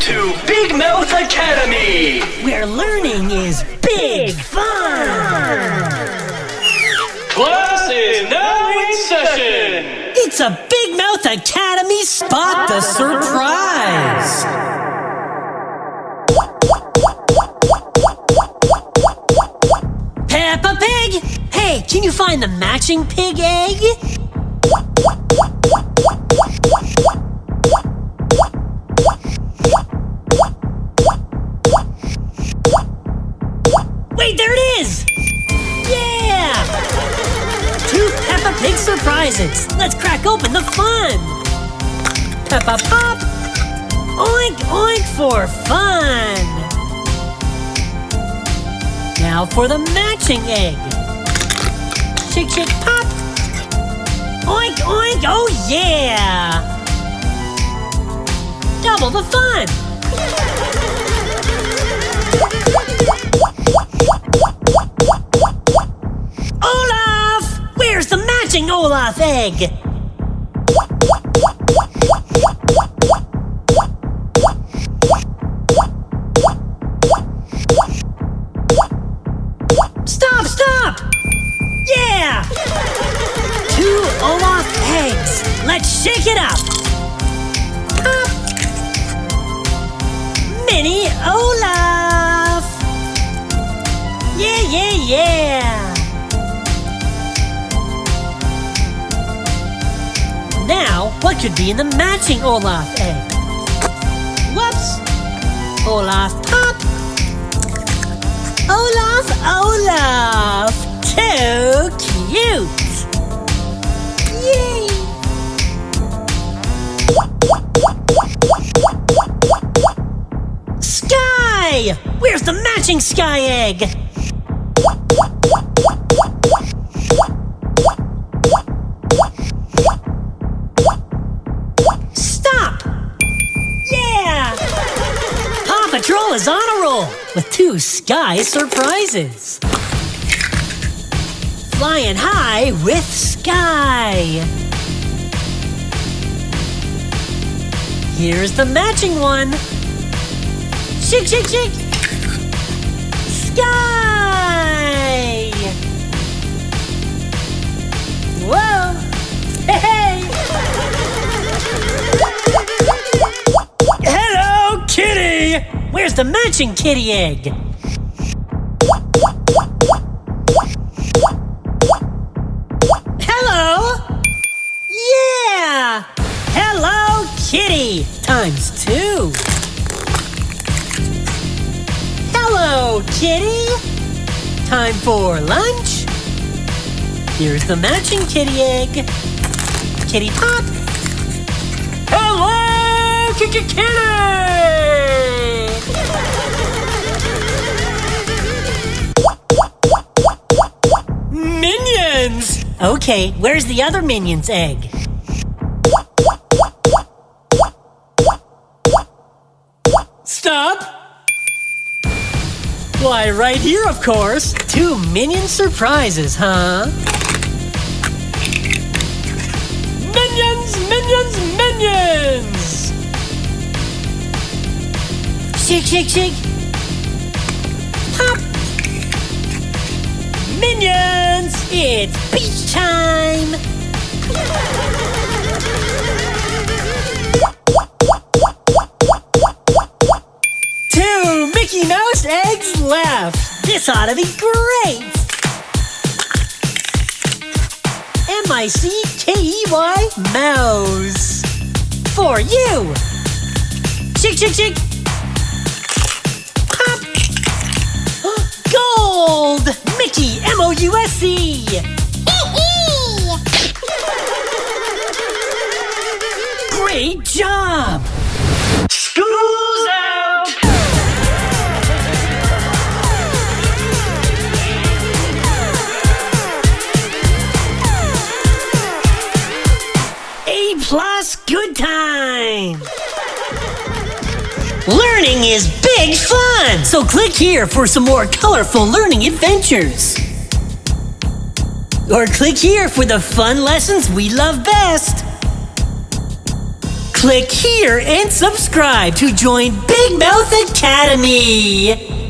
to Big Mouth Academy, where learning is big fun. Class is now in session. It's a Big Mouth Academy Spot the Surprise. Peppa Pig! Hey, can you find the matching pig egg? Wait, there it is! Yeah! 2 Peppa Pig surprises. Let's crack open the fun. Peppa Pop. Oink, oink for fun. Now for the matching egg. Shake, shake, pop. Oink, oink, oh yeah! Double the fun. Olaf! Where's the matching Olaf egg? Stop, stop! Yeah! 2 Olaf eggs. Let's shake it up. Pop. Mini Olaf. Yeah, yeah, yeah. Now, what could be in the matching Olaf egg? Whoops! Olaf Pop. Olaf, Olaf. Too cute. Yay! Sky! Where's the matching Sky egg? Stop! Yeah! Paw Patrol is on a roll with 2 Sky surprises. Flying high with Sky. Here's the matching one. Shake, shake, shake. Sky! Whoa! Hey, hey! Hello, kitty! Where's the matching kitty egg? Hello! Yeah! Hello, kitty! Times 2. Hello, kitty! Time for lunch. Here's the matching kitty egg. Kitty Pop. Hello, kitty! Minions! Okay, where's the other minion's egg? Stop! Why, right here, of course. 2 minion surprises, huh? Minions, minions, minions! Shake, shake, shake. Pop! Minions! It's beach time! Two Mickey Mouse eggs left! This ought to be great! M-I-C-K-E-Y Mouse! For you! Shake, shake, shake! Pop! Gold! Mickey M-O-U-S-E! Great job! School's out! A+ good time! Learning is big fun! So click here for some more colorful learning adventures. Or click here for the fun lessons we love best. Click here and subscribe to join Big Mouth Academy.